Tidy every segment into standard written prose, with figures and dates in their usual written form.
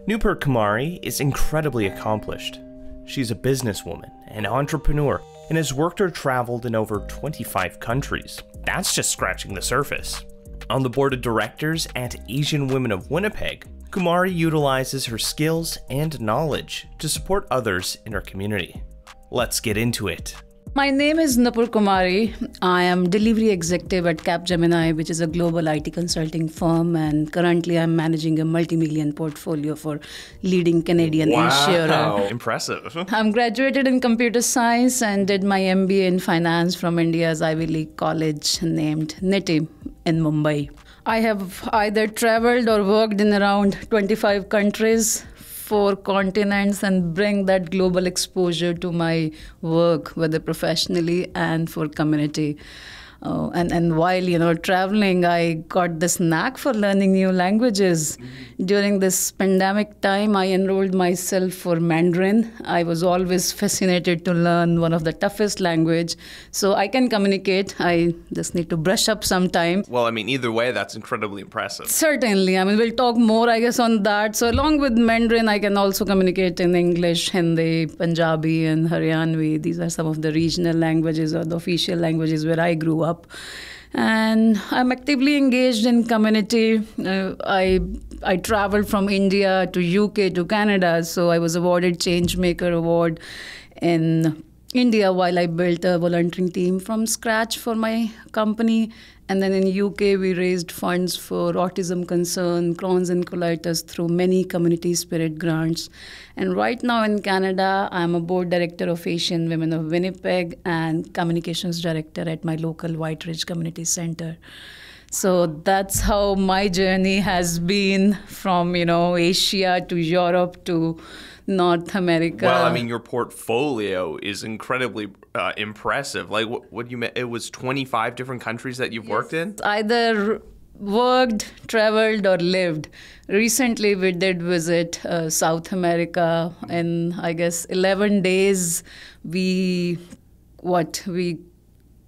Nupur Kumari is incredibly accomplished. She's a businesswoman, an entrepreneur, and has worked or traveled in over 25 countries. That's just scratching the surface. On the board of directors at Asian Women of Winnipeg, Kumari utilizes her skills and knowledge to support others in her community. Let's get into it. My name is Nupur Kumari. I am delivery executive at Capgemini, which is a global IT consulting firm, and currently I'm managing a multi-million portfolio for leading Canadian insurer. Wow, impressive. I'm graduated in computer science and did my MBA in finance from India's Ivy League college named NITI in Mumbai. I have either traveled or worked in around 25 countries, 4 continents, and bring that global exposure to my work, whether professionally and for community. And while traveling, I got this knack for learning new languages. During this pandemic time, I enrolled myself for Mandarin. I was always fascinated to learn one of the toughest language. So I can communicate. I just need to brush up sometime. Well, either way, that's incredibly impressive. Certainly. We'll talk more, I guess, on that. So along with Mandarin, I can also communicate in English, Hindi, Punjabi, and Haryanvi. These are some of the regional languages or the official languages where I grew up. And I'm actively engaged in community. I traveled from India to UK to Canada, so I was awarded Changemaker Award in India while I built a volunteering team from scratch for my company. And then in UK, we raised funds for autism concern, Crohn's and colitis through many community spirit grants. And right now in Canada, I'm a board director of Asian Women of Winnipeg and communications director at my local White Ridge Community Center. So that's how my journey has been from, Asia to Europe to North America. Well, your portfolio is incredibly impressive. Like what you meant, it was 25 different countries that you've worked in? Either worked, traveled, or lived. Recently, we did visit South America. In, I guess, 11 days, we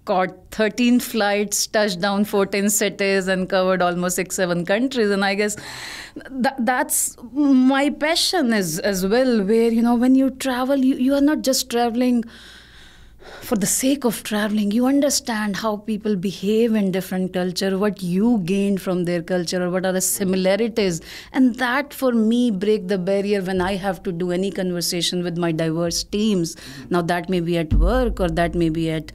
caught 13 flights, touched down 14 cities, and covered almost 6-7 countries. And I guess that's my passion as well, where, when you travel, you are not just traveling for the sake of traveling. You understand how people behave in different culture, what you gained from their culture, or what are the similarities. And that, for me, break the barrier when I have to do any conversation with my diverse teams. Now, that may be at work or that may be at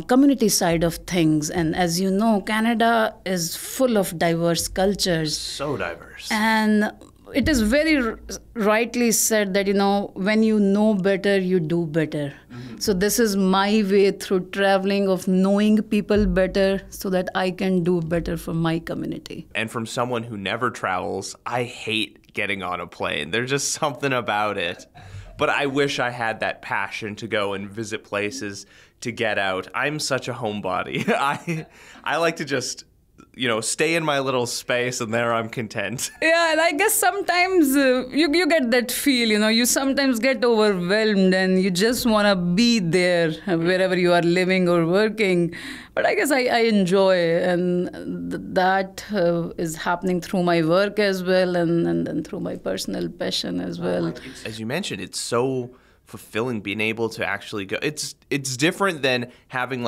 community side of things. And as you know, Canada is full of diverse cultures. So diverse. And it is very rightly said that, when you know better, you do better. Mm-hmm. So this is my way through traveling of knowing people better so that I can do better for my community. And from someone who never travels, I hate getting on a plane. There's just something about it. But I wish I had that passion to go and visit places, to get out. I'm such a homebody. I like to just, stay in my little space, and there I'm content. Yeah, and I guess sometimes you get that feel, you sometimes get overwhelmed and you just want to be there wherever you are living or working. But I guess I enjoy, and that is happening through my work as well, and through my personal passion as well. As you mentioned, it's so fulfilling being able to actually go. It's different than having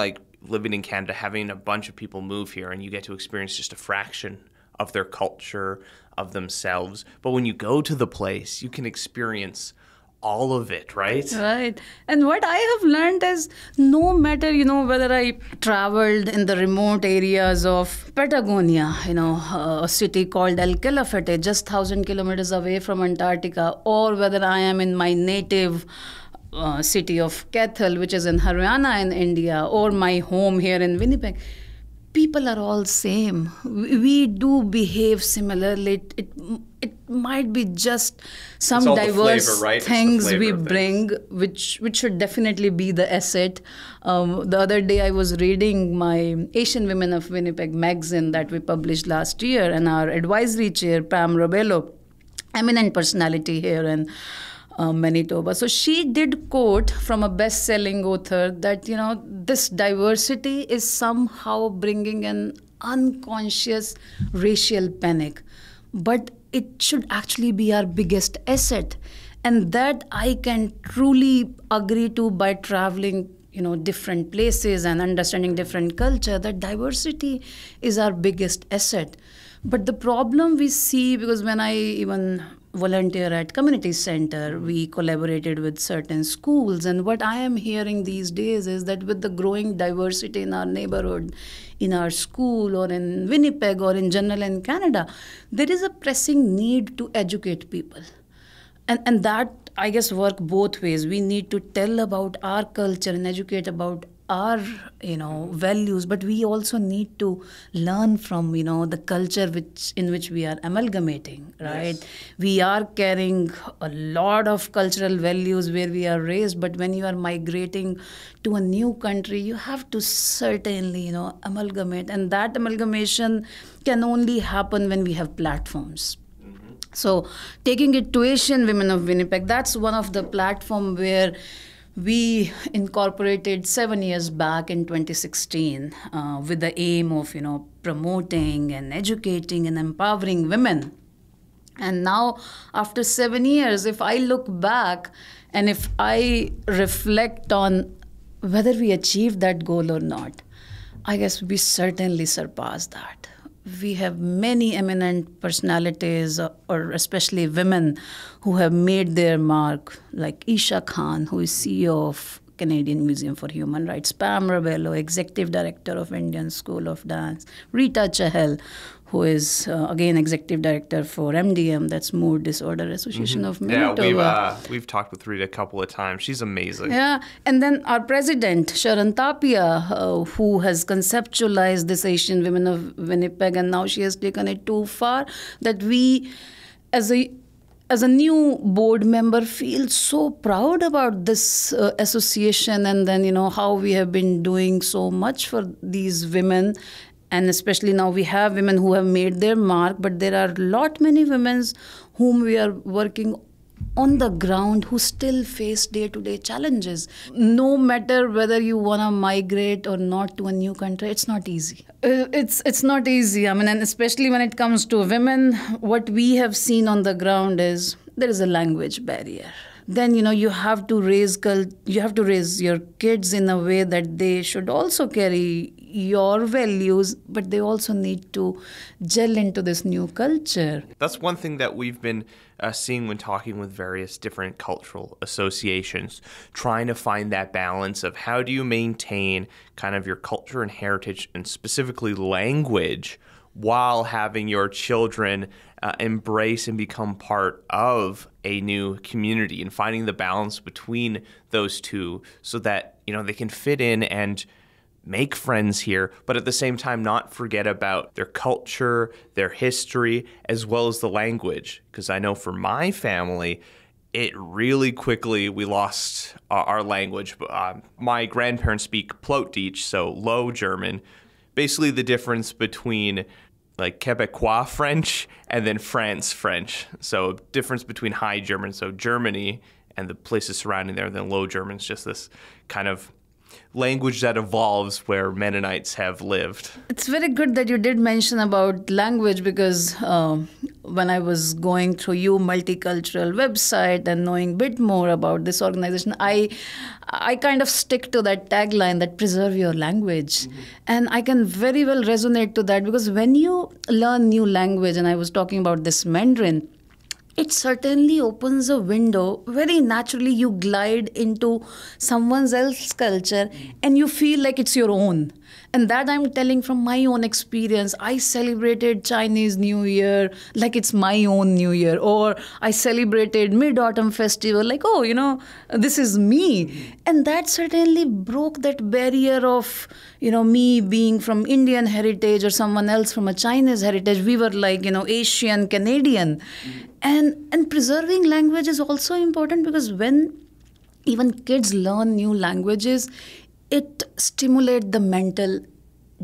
living in Canada, having a bunch of people move here and you get to experience just a fraction of their culture, of themselves. But when you go to the place, you can experience all of it, right? Right. And what I have learned is no matter, whether I traveled in the remote areas of Patagonia, a city called El Calafate, just 1,000 kilometers away from Antarctica, or whether I am in my native city of Kathal, which is in Haryana in India, or my home here in Winnipeg, people are all same. We do behave similarly. It might be just some diverse flavor, right? things we bring, which should definitely be the asset. The other day I was reading my Asian Women of Winnipeg magazine that we published last year, and our advisory chair, Pam Robello, eminent personality here in Manitoba. So she did quote from a best-selling author that, this diversity is somehow bringing an unconscious racial panic. But it should actually be our biggest asset. And that I can truly agree to by traveling, different places and understanding different culture, that diversity is our biggest asset. But the problem we see, because when I even volunteer at community center, we collaborated with certain schools, and what I am hearing these days is that with the growing diversity in our neighborhood, in our school, or in Winnipeg, or in general in Canada, there is a pressing need to educate people. And that, I guess, work both ways. We need to tell about our culture and educate about our, values, but we also need to learn from, the culture in which we are amalgamating, right? Yes. We are carrying a lot of cultural values where we are raised, but when you are migrating to a new country, you have to certainly, amalgamate. And that amalgamation can only happen when we have platforms. So taking it to Asian Women of Winnipeg, that's one of the platform where we incorporated 7 years back in 2016 with the aim of, promoting and educating and empowering women. And now, after 7 years, if I look back and if I reflect on whether we achieved that goal or not, I guess we certainly surpassed that. We have many eminent personalities, or especially women, who have made their mark, like Isha Khan, who is CEO of Canadian Museum for Human Rights, Pam Rabello, Executive Director of Indian School of Dance, Rita Chahal, who is, again, Executive Director for MDM, that's Mood Disorder Association of Manitoba. Yeah, we've talked with Rita a couple of times. She's amazing. Yeah, and then our president, Sharon Tapia, who has conceptualized this Asian Women of Winnipeg, and now she has taken it too far that we, as a new board member, feel so proud about this association, and then, how we have been doing so much for these women. And especially now we have women who have made their mark, but there are many women whom we are working on the ground who still face day-to-day challenges. No matter whether you want to migrate or not to a new country, it's not easy. It's not easy. I mean, and especially when it comes to women, what we have seen on the ground is there is a language barrier. Then, you have to raise your kids in a way that they should also carry your values, but they also need to gel into this new culture. That's one thing that we've been seeing when talking with various different cultural associations, trying to find that balance of how do you maintain kind of your culture and heritage, and specifically language, while having your children embrace and become part of a new community, and finding the balance between those two so that, they can fit in and make friends here, but at the same time not forget about their culture, their history, as well as the language. Because I know for my family, it really quickly, we lost our language. My grandparents speak Plautdietsch, so Low German. Basically the difference between like Quebecois French and then France French. So difference between High German, so Germany and the places surrounding there, then Low German is just this kind of language that evolves where Mennonites have lived. It's very good that you did mention about language, because when I was going through your Multicultural website and knowing a bit more about this organization, I kind of stick to that tagline that preserve your language. Mm-hmm. And I can very well resonate to that, because when you learn new language, and I was talking about this Mandarin, it certainly opens a window. Very naturally, you glide into someone else's culture and you feel like it's your own. And that I'm telling from my own experience. I celebrated Chinese New Year like it's my own New Year. Or I celebrated Mid-Autumn Festival like, this is me. And that certainly broke that barrier of, me being from Indian heritage or someone else from a Chinese heritage. We were like, Asian, Canadian. And preserving language is also important, because when even kids learn new languages, it stimulates the mental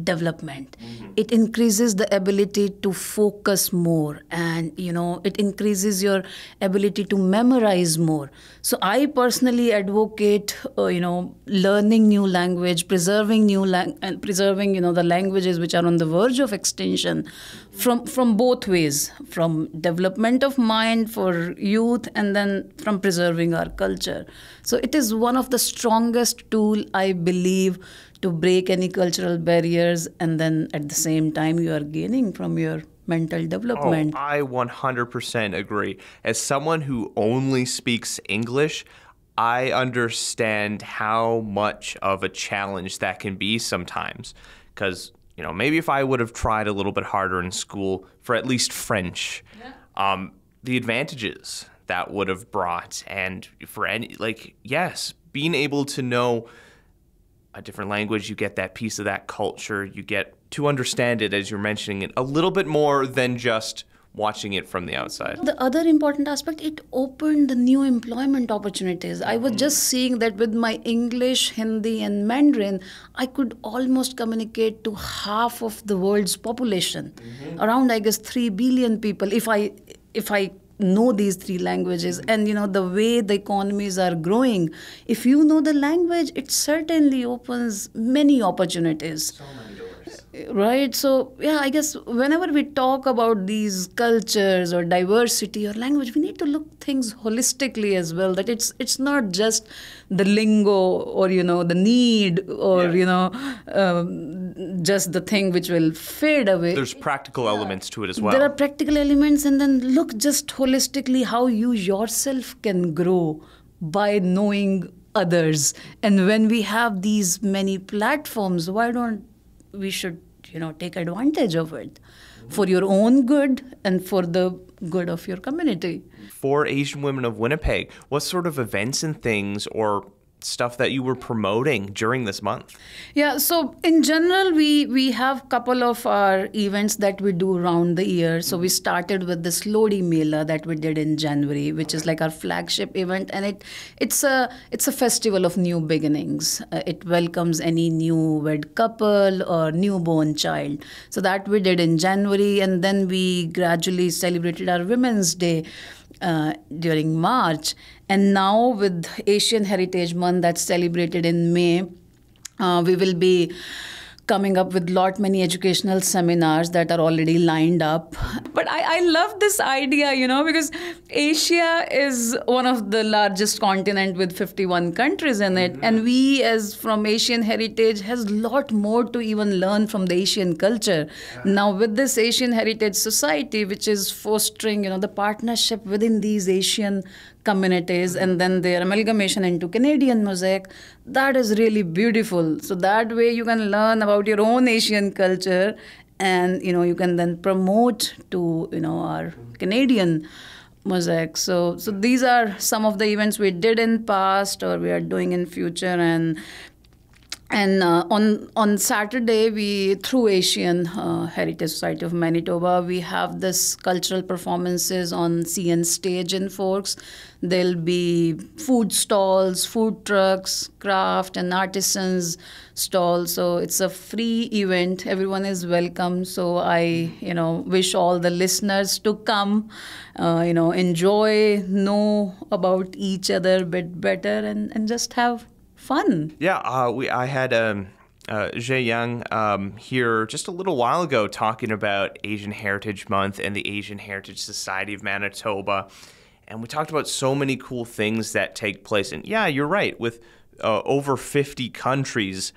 development. It increases the ability to focus more, and it increases your ability to memorize more. So I personally advocate learning new language, preserving and preserving the languages which are on the verge of extinction, from both ways, from development of mind for youth and then from preserving our culture. So it is one of the strongest tool, I believe, to break any cultural barriers, and then at the same time you are gaining from your mental development. Oh, I 100% agree. As someone who only speaks English, I understand how much of a challenge that can be sometimes. Because, maybe if I would have tried a little bit harder in school for at least French, the advantages that would have brought, and for any, yes, being able to know a different language, you get that piece of that culture, you get to understand it, as you're mentioning it, a little bit more than just watching it from the outside. The other important aspect, it opened the new employment opportunities. I was just seeing that with my English, Hindi and Mandarin, I could almost communicate to half of the world's population. Around, I guess, 3 billion people, if I know these 3 languages. And the way the economies are growing, if you know the language, it certainly opens many opportunities. So many doors. Right? So I guess whenever we talk about these cultures or diversity or language, we need to look things holistically as well, that it's not just the lingo or the need or just the thing which will fade away. There's practical elements to it as well. There are practical elements, and then look just holistically how you yourself can grow by knowing others. And when we have these many platforms, why don't we should take advantage of it for your own good and for the good of your community. For Asian Women of Winnipeg, what sort of events and things or stuff that you were promoting during this month? Yeah, so in general, we have couple of our events that we do around the year. So we started with this Lodi Mela that we did in January, which is like our flagship event, and it's a festival of new beginnings. It welcomes any new-wed couple or newborn child. So that we did in January, and then we gradually celebrated our Women's Day during March. And now with Asian Heritage Month that's celebrated in May, we will be coming up with many educational seminars that are already lined up. But I love this idea, because Asia is one of the largest continent with 51 countries in it. And we, as from Asian Heritage, has a lot more to even learn from the Asian culture. Now with this Asian Heritage Society, which is fostering, the partnership within these Asian communities and then their amalgamation into Canadian mosaic, that is really beautiful. So that way you can learn about your own Asian culture, and you can then promote to our Canadian mosaic. So these are some of the events we did in past or we are doing in future. And on Saturday, we, through Asian Heritage Society of Manitoba, we have this cultural performances on CN Stage in Forks. There'll be food stalls, food trucks, craft and artisans stalls. So it's a free event. Everyone is welcome. So I, wish all the listeners to come, enjoy, know about each other a bit better, and just have fun. Yeah, I had Zhe Young here just a little while ago talking about Asian Heritage Month and the Asian Heritage Society of Manitoba. And we talked about so many cool things that take place. And yeah, you're right. With over 50 countries,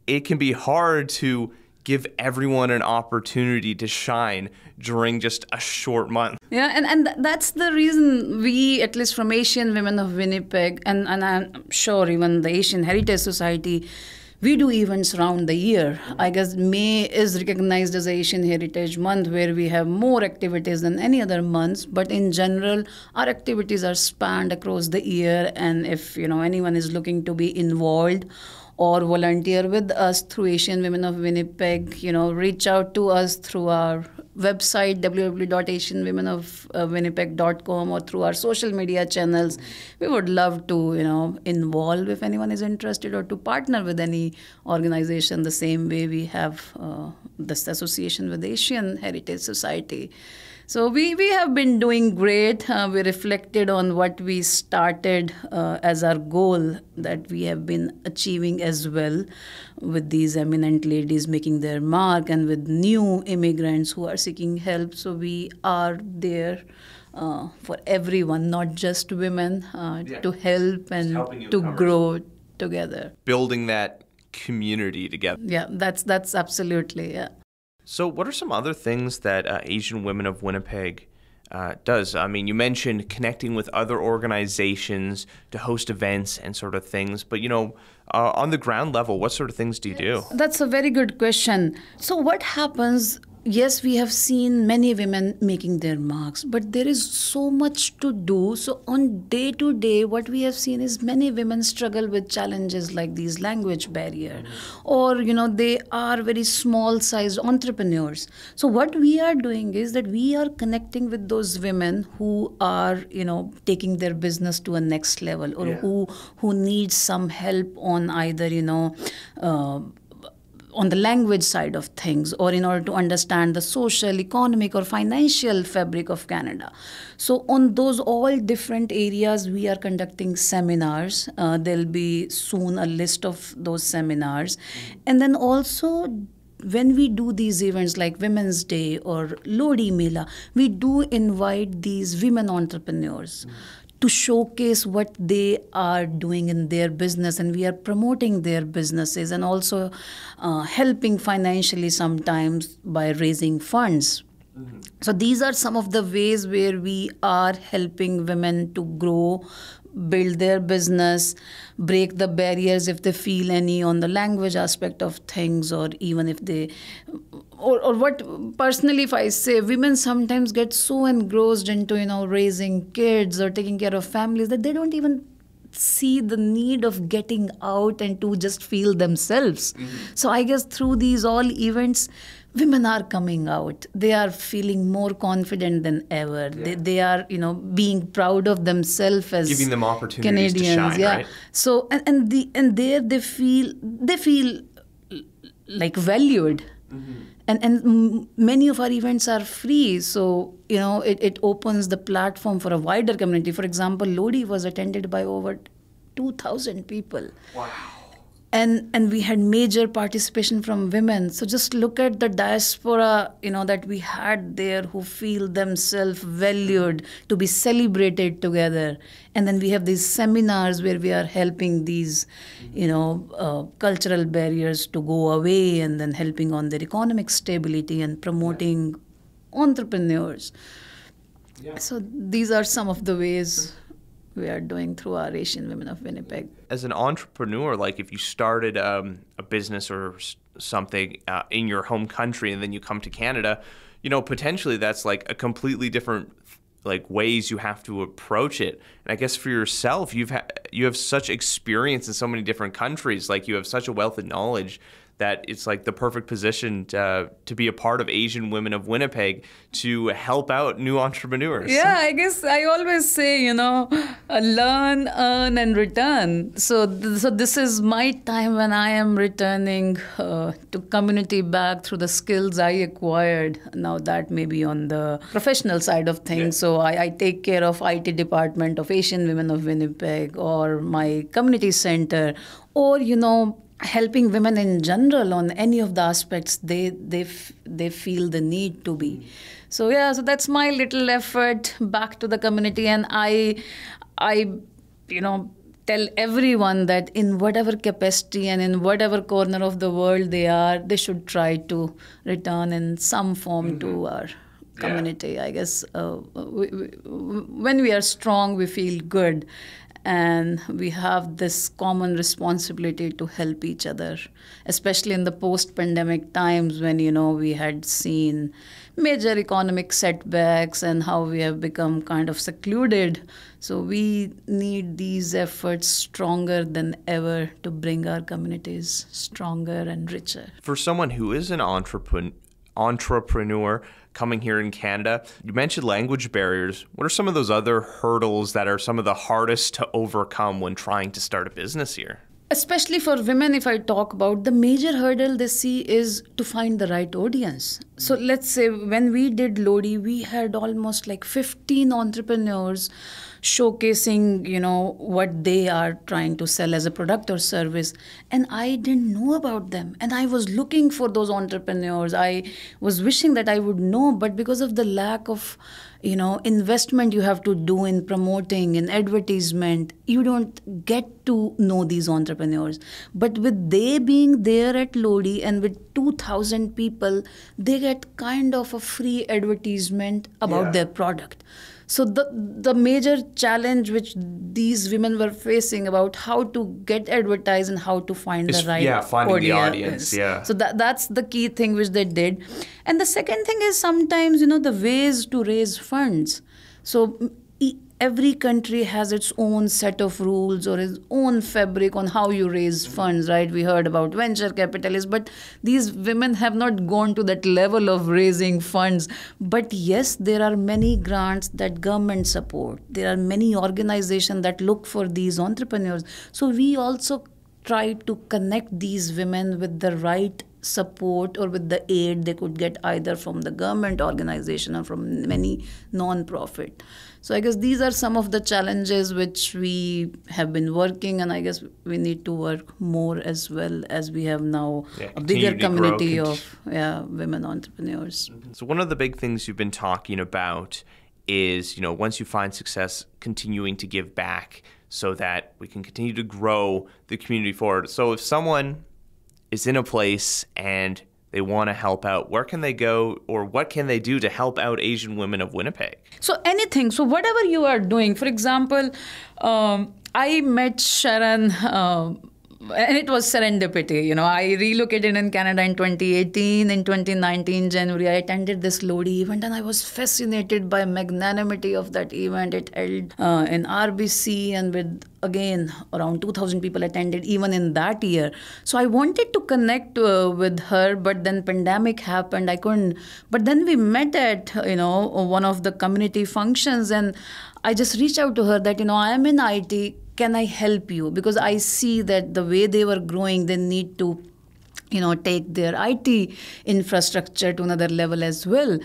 it can be hard to give everyone an opportunity to shine during just a short month. Yeah, and that's the reason we, at least from Asian Women of Winnipeg, and I'm sure even the Asian Heritage Society, we do events around the year. I guess May is recognized as Asian Heritage Month, where we have more activities than any other months. But in general, our activities are spanned across the year. And if anyone is looking to be involved or volunteer with us through Asian Women of Winnipeg, reach out to us through our website www.asianwomenofwinnipeg.com or through our social media channels. We would love to involve if anyone is interested, or to partner with any organization the same way we have this association with Asian Heritage Society. So we have been doing great. We reflected on what we started as our goal, that we have been achieving as well, with these eminent ladies making their mark and with new immigrants who are seeking help. So we are there for everyone, not just women, to help and to grow together. Building that community together. Yeah, that's absolutely, yeah. So what are some other things that Asian Women of Winnipeg does? I mean, you mentioned connecting with other organizations to host events and sort of things, but on the ground level, what sort of things do you do? That's a very good question. So what happens, yes, we have seen many women making their marks, but there is so much to do. So on day to day, what we have seen is many women struggle with challenges like these language barrier, or, they are very small sized entrepreneurs. So what we are doing is that we are connecting with those women who are, taking their business to a next level, or who need some help on either, on the language side of things, or in order to understand the social, economic, or financial fabric of Canada. So on those all different areas, we are conducting seminars. There'll be soon a list of those seminars. And then also, when we do these events like Women's Day or Lodi Mela, we do invite these women entrepreneurs to showcase what they are doing in their business, and we are promoting their businesses and also helping financially sometimes by raising funds. So these are some of the ways where we are helping women to grow, build their business, break the barriers if they feel any on the language aspect of things, or even if they... Or what, personally, if I say, women sometimes get so engrossed into, raising kids or taking care of families that they don't even see the need of getting out and to just feel themselves. So I guess through these all events, women are coming out. They are feeling more confident than ever. Yeah. They are, being proud of themselves as giving them opportunities Canadians. to shine, right? So and there they feel like valued. And many of our events are free, so it opens the platform for a wider community. For example, Lodi was attended by over 2,000 people. Wow. And we had major participation from women. So just look at the diaspora, that we had there, who feel themselves valued, to be celebrated together. And then we have these seminars where we are helping these, cultural barriers to go away, and then helping on their economic stability and promoting entrepreneurs. Yeah. So these are some of the ways we are doing through our Asian Women of Winnipeg. As an entrepreneur, like if you started a business or something in your home country and then you come to Canada, potentially that's like a completely different ways you have to approach it. And I guess for yourself, you have such experience in so many different countries, like you have such a wealth of knowledge that it's like the perfect position to be a part of Asian Women of Winnipeg to help out new entrepreneurs. Yeah, I guess I always say, learn, earn, and return. So this is my time when I am returning to community back through the skills I acquired. Now that may be on the professional side of things. Yeah. So I take care of IT department of Asian Women of Winnipeg, or my community center, or, helping women in general on any of the aspects they feel the need to be. So so that's my little effort back to the community, and I tell everyone that in whatever capacity and in whatever corner of the world they are, they should try to return in some form to our community. Yeah. I guess when we are strong, we feel good. and we have this common responsibility to help each other, especially in the post-pandemic times when, we had seen major economic setbacks and how we have become kind of secluded. So we need these efforts stronger than ever to bring our communities stronger and richer. For someone who is an entrepreneur coming here in Canada, you mentioned language barriers. What are some of those other hurdles that are some of the hardest to overcome when trying to start a business here? Especially for women, if I talk about, the major hurdle they see is to find the right audience. So let's say when we did Lodi, we had almost like 15 entrepreneurs showcasing, what they are trying to sell as a product or service. And I didn't know about them. And I was looking for those entrepreneurs. I was wishing that I would know, but because of the lack of, investment you have to do in promoting, in advertisement, you don't get to know these entrepreneurs. But with they being there at Lodi and with 2,000 people, they get kind of a free advertisement about their product. So the major challenge which these women were facing about how to get advertised and how to find the right finding the audience. Yeah. So that's the key thing which they did. And the second thing is sometimes, the ways to raise funds. So every country has its own set of rules or its own fabric on how you raise funds, right? We heard about venture capitalists, but these women have not gone to that level of raising funds. But yes, there are many grants that government support. There are many organizations that look for these entrepreneurs. So we also try to connect these women with the right support or with the aid they could get either from the government organization or from many non-profit. So I guess these are some of the challenges which we have been working, and I guess we need to work more as well as we have now a bigger community of women entrepreneurs. So one of the big things you've been talking about is, once you find success, continuing to give back so that we can continue to grow the community forward. So if someone is in a place and they want to help out, where can they go or what can they do to help out Asian Women of Winnipeg? So anything. So whatever you are doing, for example, I met Sharon and it was serendipity. I relocated in Canada in 2018. In 2019, January, I attended this Lodi event and I was fascinated by magnanimity of that event. It held in RBC and with, again, around 2,000 people attended even in that year. So I wanted to connect with her, but then pandemic happened. I couldn't. But then we met at, one of the community functions, and I just reached out to her that, I am in IT. Can I help you? Because I see that the way they were growing, they need to, take their IT infrastructure to another level as well.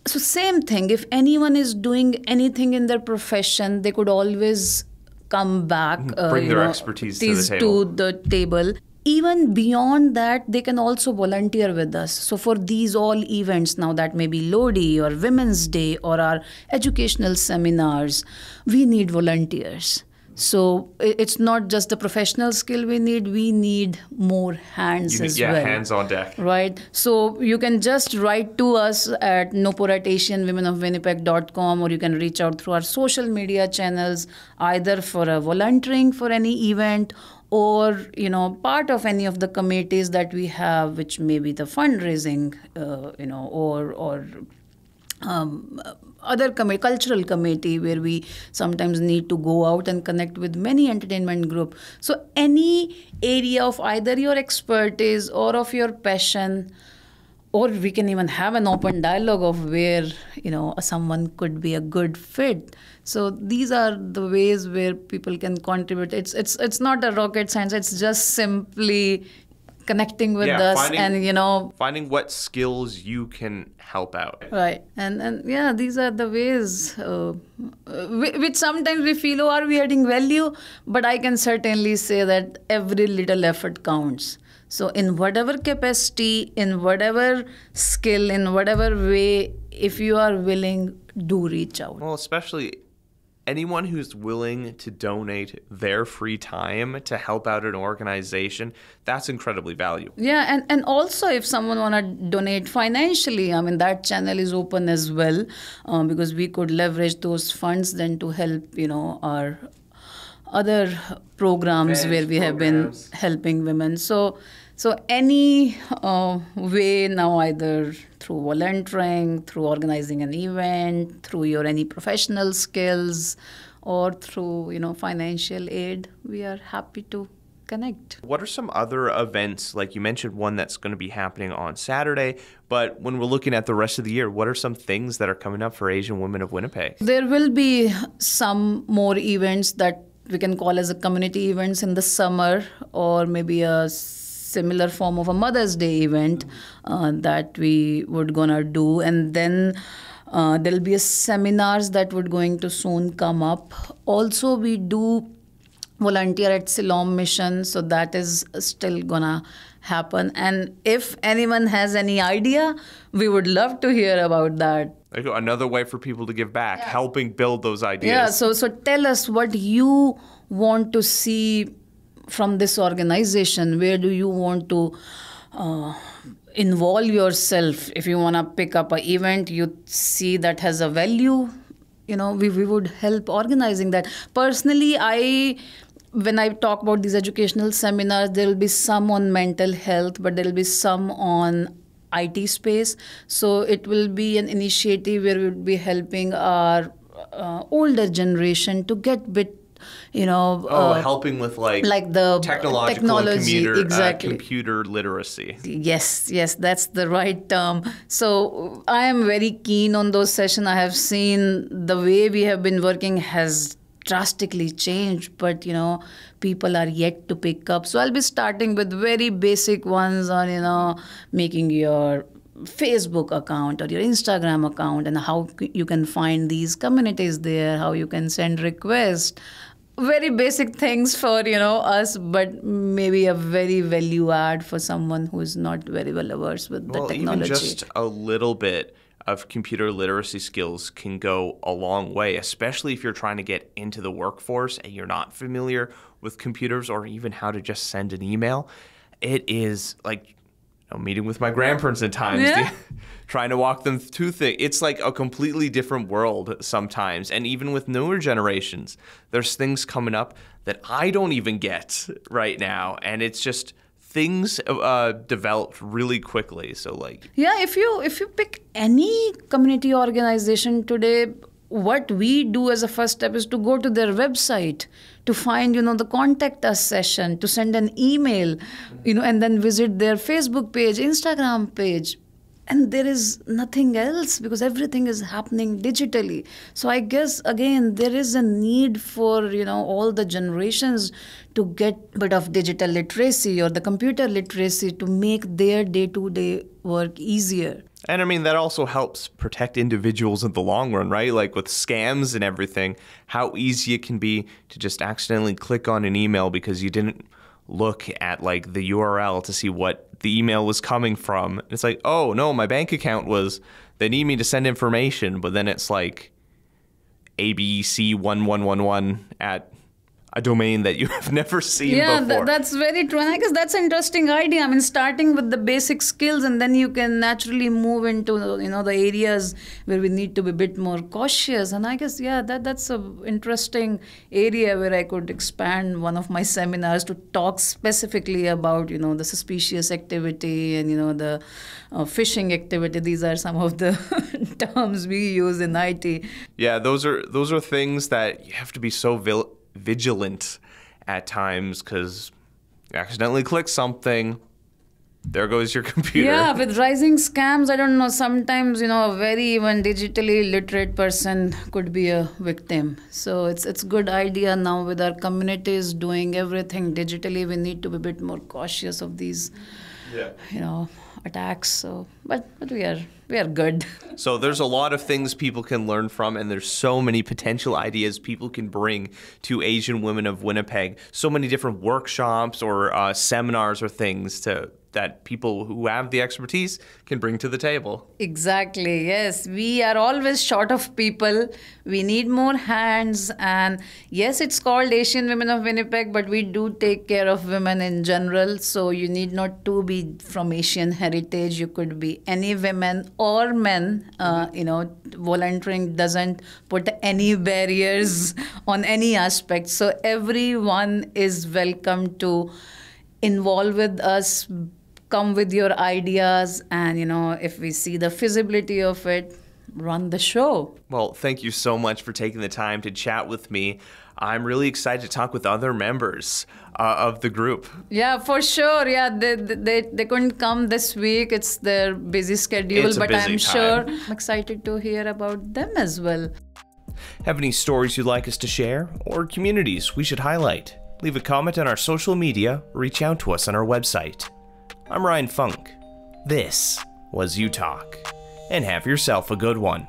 So same thing, if anyone is doing anything in their profession, they could always come back, bring their expertise to the table. Even beyond that, they can also volunteer with us. So for these all events now, that may be Lodi or Women's Day or our educational seminars, we need volunteers. So it's not just the professional skill we need more hands as well. Hands on deck. Right. So you can just write to us at nupur@asianwomenofwinnipeg.com, or you can reach out through our social media channels, either for a volunteering for any event or, part of any of the committees that we have, which may be the fundraising, or other cultural committee where we sometimes need to go out and connect with many entertainment group. So any area of either your expertise or of your passion, or we can even have an open dialogue of where, someone could be a good fit. So these are the ways where people can contribute. It's not a rocket science. It's just simply connecting with us finding what skills you can help out. Right. And these are the ways which sometimes we feel, are we adding value? But I can certainly say that every little effort counts. So in whatever capacity, in whatever skill, in whatever way, if you are willing, do reach out. Well, especially anyone who's willing to donate their free time to help out an organization, that's incredibly valuable. Yeah, and also if someone want to donate financially, that channel is open as well, because we could leverage those funds then to help, our other programs Events, where we have programs. been helping women. So any way now, either through volunteering, through organizing an event, through your any professional skills, or through financial aid, we are happy to connect. What are some other events, like you mentioned one that's going to be happening on Saturday, but when we're looking at the rest of the year, what are some things that are coming up for Asian Women of Winnipeg? There will be some more events that we can call as a community events in the summer, or maybe a similar form of a Mother's Day event that we would gonna do. And then there'll be a seminars that would going to soon come up. Also, we do volunteer at Siloam Mission, so that is still gonna happen. And if anyone has any idea, we would love to hear about that. Like another way for people to give back, helping build those ideas. Yeah, so tell us what you want to see from this organization. Where do you want to involve yourself? If you want to pick up an event you see that has a value, we would help organizing that. Personally, when I talk about these educational seminars, there will be some on mental health, but there will be some on IT space. So it will be an initiative where we would be helping our older generation to get bit, helping with like the technological and exactly. computer literacy. Yes, that's the right term. So I am very keen on those sessions. I have seen the way we have been working has drastically changed, but people are yet to pick up. So I'll be starting with very basic ones on making your Facebook account or your Instagram account, and how you can find these communities there, how you can send requests. Very basic things for us, but maybe a very value add for someone who is not very well averse with the technology. Even just a little bit of computer literacy skills can go a long way, especially if you're trying to get into the workforce and you're not familiar with computers or even how to just send an email. It is like meeting with my grandparents at times, trying to walk them through things. It's like a completely different world sometimes. And even with newer generations, there's things coming up that I don't even get right now. And it's just things developed really quickly. So if you pick any community organization today, what we do as a first step is to go to their website, to find the contact us session, to send an email, and then visit their Facebook page, Instagram page. And there is nothing else, because everything is happening digitally. So I guess, again, there is a need for, all the generations to get a bit of digital literacy or the computer literacy to make their day-to-day work easier. And I mean, that also helps protect individuals in the long run, right? Like with scams and everything, how easy it can be to just accidentally click on an email because you didn't look at like the URL to see what the email was coming from. It's like, oh no, my bank account they need me to send information, but then it's like ABC1111 at a domain that you have never seen before. Yeah, that's very true. And I guess that's an interesting idea. I mean, starting with the basic skills, and then you can naturally move into, the areas where we need to be a bit more cautious. And I guess, that's an interesting area where I could expand one of my seminars to talk specifically about, the suspicious activity and, the phishing activity. These are some of the terms we use in IT. Yeah, those are things that you have to be so vigilant at times, because you accidentally click something, there goes your computer. Yeah, with rising scams, I don't know, sometimes, a very even digitally literate person could be a victim. So it's good idea now with our communities doing everything digitally. We need to be a bit more cautious of these, attacks. So, but we are good. So there's a lot of things people can learn from, and there's so many potential ideas people can bring to Asian Women of Winnipeg. So many different workshops or seminars or things that that people who have the expertise can bring to the table. Exactly, yes. We are always short of people. We need more hands. And yes, it's called Asian Women of Winnipeg, but we do take care of women in general. So you need not to be from Asian heritage. You could be any women or men. Volunteering doesn't put any barriers on any aspect. So everyone is welcome to involve with us, come with your ideas, and if we see the feasibility of it, run the show. Well, thank you so much for taking the time to chat with me. I'm really excited to talk with other members of the group. Yeah, for sure. Yeah, they couldn't come this week. It's their busy schedule, but I'm sure I'm excited to hear about them as well. Have any stories you'd like us to share or communities we should highlight? Leave a comment on our social media or reach out to us on our website. I'm Ryan Funk. This was You Talk, and have yourself a good one.